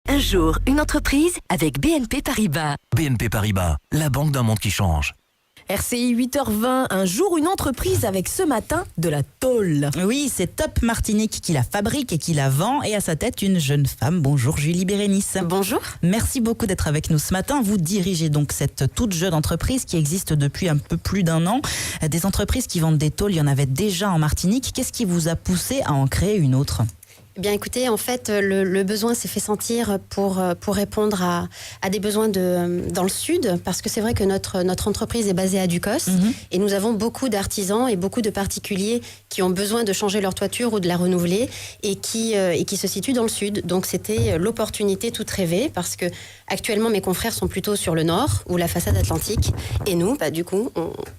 Un jour, une entreprise avec BNP Paribas. BNP Paribas, la banque d'un monde qui change. RCI 8h20, un jour une entreprise avec ce matin de la tôle. Oui, c'est Top Martinique qui la fabrique et qui la vend et à sa tête une jeune femme. Bonjour Julie Bérénice. Bonjour. Merci beaucoup d'être avec nous ce matin. Vous dirigez donc cette toute jeune entreprise qui existe depuis un peu plus d'1 an. Des entreprises qui vendent des tôles, il y en avait déjà en Martinique. Qu'est-ce qui vous a poussé à en créer une autre ? Eh bien, écoutez, en fait, le besoin s'est fait sentir pour répondre à des besoins dans le sud, parce que c'est vrai que notre entreprise est basée à Ducos, et nous avons beaucoup d'artisans et beaucoup de particuliers qui ont besoin de changer leur toiture ou de la renouveler, et qui se situent dans le sud. Donc, c'était l'opportunité toute rêvée, parce que actuellement, mes confrères sont plutôt sur le nord, ou la façade atlantique, et nous, du coup,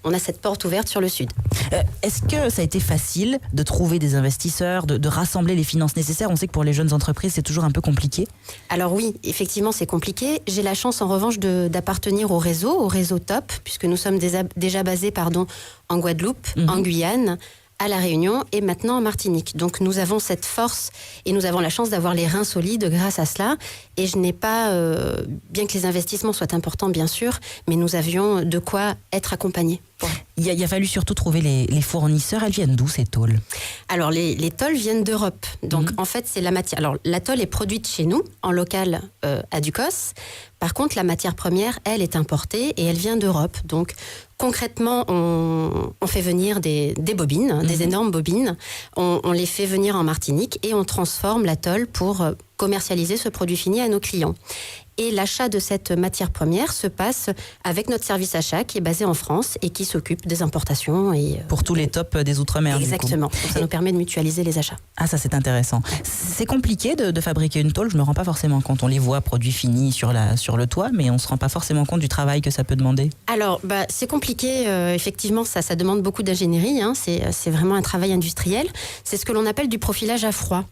on a cette porte ouverte sur le sud. Est-ce que ça a été facile de trouver des investisseurs, de rassembler les finances nécessaires ? On sait que pour les jeunes entreprises, c'est toujours un peu compliqué. Alors oui, effectivement, c'est compliqué. J'ai la chance, en revanche, d'appartenir au réseau Top, puisque nous sommes déjà basés en Guadeloupe, en Guyane, à La Réunion et maintenant en Martinique. Donc nous avons cette force et nous avons la chance d'avoir les reins solides grâce à cela. Et je n'ai pas, bien que les investissements soient importants bien sûr, mais nous avions de quoi être accompagnés. Il a fallu surtout trouver les fournisseurs. Elles viennent d'où ces tôles ? Alors les tôles viennent d'Europe. Donc en fait c'est la matière. Alors la tôle est produite chez nous, en local à Ducos. Par contre la matière première, elle est importée et elle vient d'Europe. Donc concrètement on fait venir des bobines, des énormes bobines. On les fait venir en Martinique et on transforme la tôle pour commercialiser ce produit fini à nos clients. Et l'achat de cette matière première se passe avec notre service achat qui est basé en France et qui s'occupe des importations. Pour tous les tops des Outre-mer. Exactement. Donc ça nous permet de mutualiser les achats. Ah, ça c'est intéressant. C'est compliqué de fabriquer une tôle. Je ne me rends pas forcément compte. On les voit produits finis sur le toit, mais on ne se rend pas forcément compte du travail que ça peut demander. Alors, c'est compliqué. Effectivement, ça demande beaucoup d'ingénierie. C'est vraiment un travail industriel. C'est ce que l'on appelle du profilage à froid.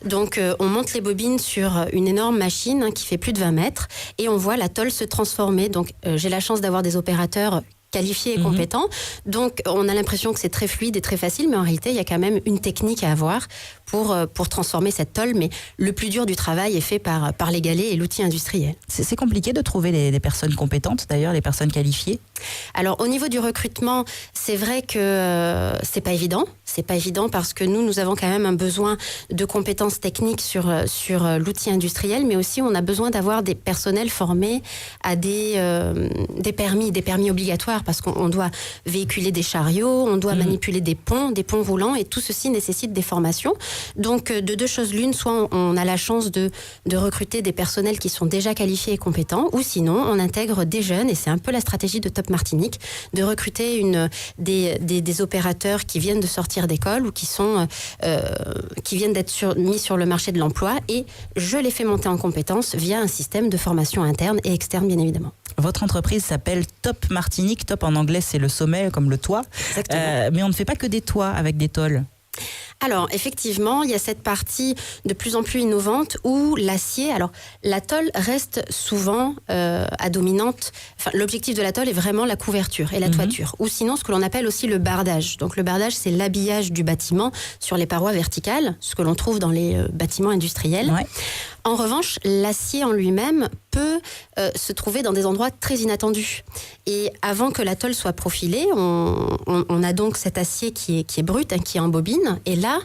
Donc, on monte les bobines sur une énorme machine qui fait plus de 20 mètres. Et on voit la tôle se transformer. Donc, j'ai la chance d'avoir des opérateurs qualifiés et compétents. Donc, on a l'impression que c'est très fluide et très facile, mais en réalité, il y a quand même une technique à avoir pour transformer cette tôle. Mais le plus dur du travail est fait par les galets et l'outil industriel. C'est compliqué de trouver des personnes compétentes, d'ailleurs, les personnes qualifiées ? Alors, au niveau du recrutement, c'est vrai que c'est pas évident. C'est pas évident parce que nous avons quand même un besoin de compétences techniques sur l'outil industriel, mais aussi on a besoin d'avoir des personnels formés à des permis obligatoires, parce qu'on doit véhiculer des chariots, on doit manipuler des ponts roulants, et tout ceci nécessite des formations. Donc, de deux choses l'une, soit on a la chance de recruter des personnels qui sont déjà qualifiés et compétents, ou sinon on intègre des jeunes, et c'est un peu la stratégie de Top Martinique, de recruter des opérateurs qui viennent de sortir d'école ou qui viennent d'être mis sur le marché de l'emploi, et je les fais monter en compétences via un système de formation interne et externe, bien évidemment. Votre entreprise s'appelle Top Martinique. Top en anglais, c'est le sommet, comme le toit. Exactement. Mais on ne fait pas que des toits avec des tôles. Alors, effectivement, il y a cette partie de plus en plus innovante où l'acier... Alors, la tôle reste souvent à dominante... Enfin, l'objectif de la tôle est vraiment la couverture et la toiture. Ou sinon, ce que l'on appelle aussi le bardage. Donc, le bardage, c'est l'habillage du bâtiment sur les parois verticales, ce que l'on trouve dans les bâtiments industriels. Ouais. En revanche, l'acier en lui-même peut se trouver dans des endroits très inattendus. Et avant que la tôle soit profilée, on a donc cet acier qui est brut, qui est en bobine. Et là,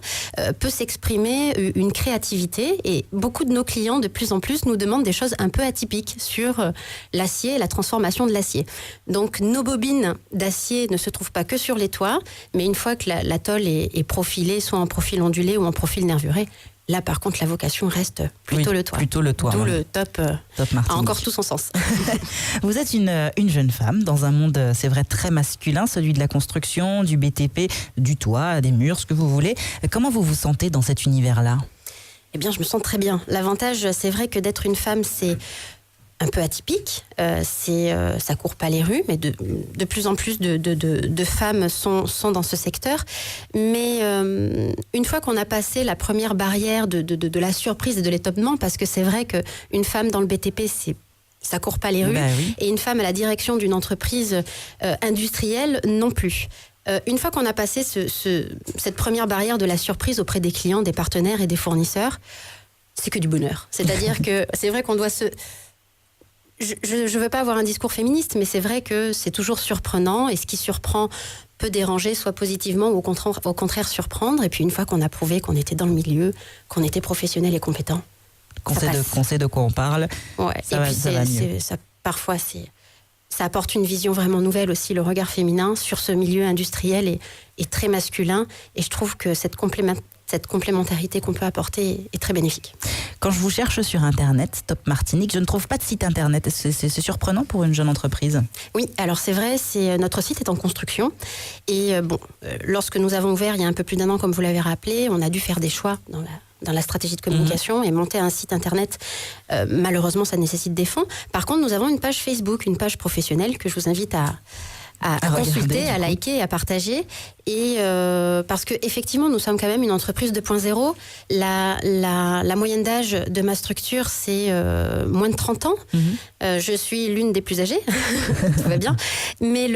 peut s'exprimer une créativité. Et beaucoup de nos clients, de plus en plus, nous demandent des choses un peu atypiques sur l'acier et la transformation de l'acier. Donc, nos bobines d'acier ne se trouvent pas que sur les toits, mais une fois que la tôle est profilée, soit en profil ondulé ou en profil nervuré, là, par contre, la vocation reste plutôt le toit. Plutôt le toit. D'où le top a encore tout son sens. Vous êtes une jeune femme dans un monde, c'est vrai, très masculin, celui de la construction, du BTP, du toit, des murs, ce que vous voulez. Comment vous vous sentez dans cet univers-là ? Eh bien, je me sens très bien. L'avantage, c'est vrai que d'être une femme, c'est un peu atypique, ça court pas les rues, mais de plus en plus de femmes sont dans ce secteur. Mais une fois qu'on a passé la première barrière de la surprise et de l'étonnement, parce que c'est vrai qu'une femme dans le BTP, ça court pas les rues, oui. Et une femme à la direction d'une entreprise industrielle non plus. Une fois qu'on a passé cette première barrière de la surprise auprès des clients, des partenaires et des fournisseurs, c'est que du bonheur. C'est-à-dire que c'est vrai qu'on doit se... Je ne veux pas avoir un discours féministe, mais c'est vrai que c'est toujours surprenant, et ce qui surprend peut déranger, soit positivement ou au contraire surprendre. Et puis une fois qu'on a prouvé qu'on était dans le milieu, qu'on était professionnel et compétent, Qu'on sait de quoi on parle, ouais. ça va mieux. Parfois, ça apporte une vision vraiment nouvelle aussi. Le regard féminin sur ce milieu industriel est très masculin, et je trouve que cette complémentarité qu'on peut apporter est très bénéfique. Quand je vous cherche sur Internet, Top Martinique, je ne trouve pas de site Internet. C'est surprenant pour une jeune entreprise. Oui, alors c'est vrai, notre site est en construction. Et lorsque nous avons ouvert il y a un peu plus d'1 an, comme vous l'avez rappelé, on a dû faire des choix dans la stratégie de communication et monter un site Internet. Malheureusement, ça nécessite des fonds. Par contre, nous avons une page Facebook, une page professionnelle que je vous invite à consulter, à liker et à partager. Et parce que effectivement, nous sommes quand même une entreprise 2.0. La moyenne d'âge de ma structure, c'est moins de 30 ans. Je suis l'une des plus âgées, tout va bien. Mais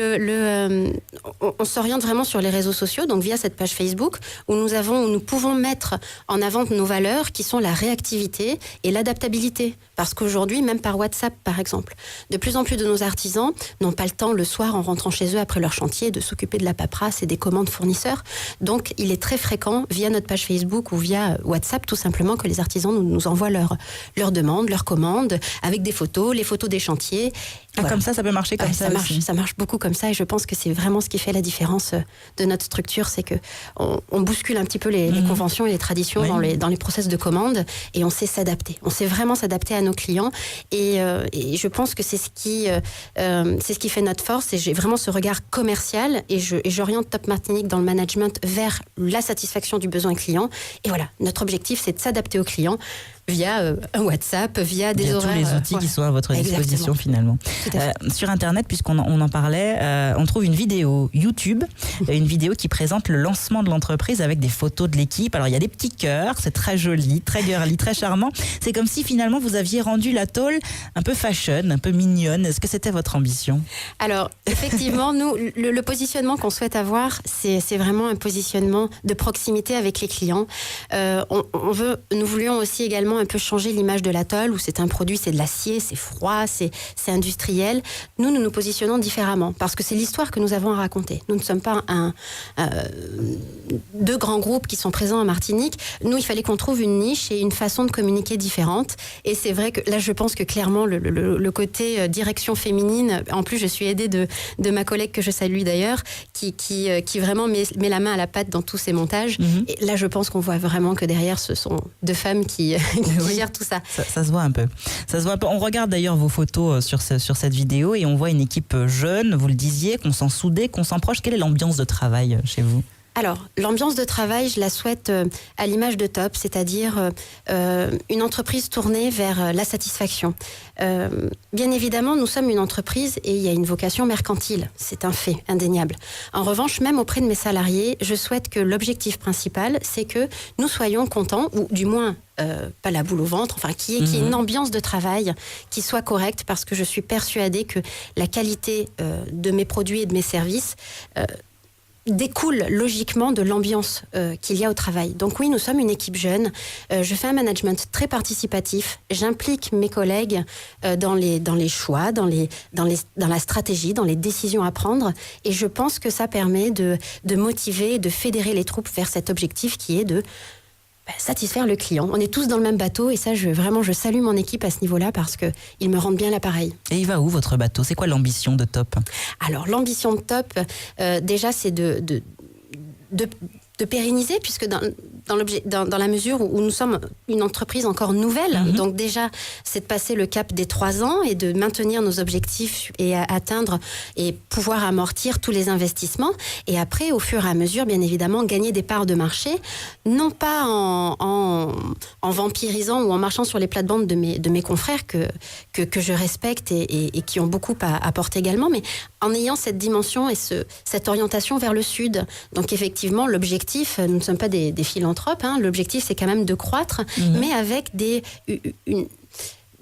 on s'oriente vraiment sur les réseaux sociaux, donc via cette page Facebook, où nous pouvons mettre en avant nos valeurs, qui sont la réactivité et l'adaptabilité. Parce qu'aujourd'hui, même par WhatsApp, par exemple, de plus en plus de nos artisans n'ont pas le temps le soir, en rentrant chez eux après leur chantier, de s'occuper de la paperasse et des commandes fournisseurs. Donc, il est très fréquent, via notre page Facebook ou via WhatsApp, tout simplement, que les artisans nous envoient leurs demandes, leurs commandes, avec des photos, les photos des chantiers. Voilà. Comme ça peut marcher comme ça aussi. Ça marche beaucoup comme ça, et je pense que c'est vraiment ce qui fait la différence de notre structure, c'est que on bouscule un petit peu les conventions et les traditions dans les process de commande, et on sait s'adapter. On sait vraiment s'adapter à nos clients, et je pense que c'est ce qui fait notre force, et j'ai vraiment ce regard commercial, et j'oriente Top Martinique dans le management vers la satisfaction du besoin client. Et voilà, notre objectif, c'est de s'adapter aux clients via un WhatsApp, via des horaires. Tous les outils qui sont à votre disposition finalement. Sur Internet, puisqu'on en parlait, on trouve une vidéo YouTube, une vidéo qui présente le lancement de l'entreprise avec des photos de l'équipe. Alors il y a des petits cœurs, c'est très joli, très girly, très charmant. C'est comme si finalement vous aviez rendu la tôle un peu fashion, un peu mignonne. Est-ce que c'était votre ambition ? Alors effectivement, nous, le positionnement qu'on souhaite avoir, c'est vraiment un positionnement de proximité avec les clients. Nous voulions aussi également un peu changer l'image de la tôle, où c'est un produit, c'est de l'acier, c'est froid, c'est industriel. Nous nous positionnons différemment, parce que c'est l'histoire que nous avons à raconter. Nous ne sommes pas deux grands groupes qui sont présents en Martinique. Nous, il fallait qu'on trouve une niche et une façon de communiquer différente. Et c'est vrai que là, je pense que clairement, le côté direction féminine, en plus, je suis aidée de ma collègue, que je salue d'ailleurs, qui vraiment met la main à la pâte dans tous ces montages. Et là, je pense qu'on voit vraiment que derrière, ce sont deux femmes qui gèrent tout ça. Ça se voit un peu. On regarde d'ailleurs vos photos sur cette vidéo, et on voit une équipe jeune, vous le disiez, qu'on sent soudé, qu'on sent proche. Quelle est l'ambiance de travail chez vous ? Alors, l'ambiance de travail, je la souhaite à l'image de Top, c'est-à-dire une entreprise tournée vers la satisfaction. Bien évidemment, nous sommes une entreprise et il y a une vocation mercantile, c'est un fait indéniable. En revanche, même auprès de mes salariés, je souhaite que l'objectif principal, c'est que nous soyons contents, ou du moins pas la boule au ventre, enfin qu'il y ait une ambiance de travail qui soit correcte, parce que je suis persuadée que la qualité de mes produits et de mes services découle logiquement de l'ambiance qu'il y a au travail. Donc oui, nous sommes une équipe jeune. Je fais un management très participatif. J'implique mes collègues dans les choix, dans la stratégie, dans les décisions à prendre. Et je pense que ça permet de motiver, de fédérer les troupes vers cet objectif qui est de satisfaire le client. On est tous dans le même bateau, et ça, je salue mon équipe à ce niveau-là, parce qu'ils me rendent bien l'appareil. Et il va où votre bateau ? C'est quoi l'ambition de Top ? Alors, l'ambition de Top, déjà, c'est de pérenniser, puisque dans la mesure où nous sommes une entreprise encore nouvelle, donc déjà, c'est de passer le cap des 3 ans et de maintenir nos objectifs et atteindre et pouvoir amortir tous les investissements. Et après, au fur et à mesure, bien évidemment, gagner des parts de marché, non pas en vampirisant ou en marchant sur les plates-bandes de mes confrères que je respecte et qui ont beaucoup à apporter également, mais en ayant cette dimension et cette orientation vers le sud. Donc effectivement, l'objectif, nous ne sommes pas des philanthropes, l'objectif c'est quand même de croître, mais avec de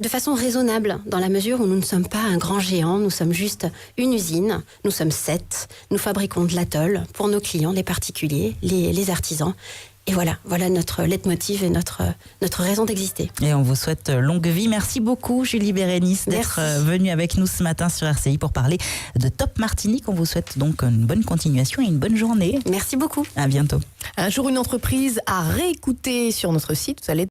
façon raisonnable, dans la mesure où nous ne sommes pas un grand géant, nous sommes juste une usine, nous sommes 7, nous fabriquons de la tôle pour nos clients, les particuliers, les artisans. Et voilà notre leitmotiv et notre raison d'exister. Et on vous souhaite longue vie. Merci beaucoup, Julie Bérénice, d'être venue avec nous ce matin sur RCI pour parler de Top Martinique. On vous souhaite donc une bonne continuation et une bonne journée. Merci beaucoup. À bientôt. Un jour, une entreprise à réécouter sur notre site. Vous allez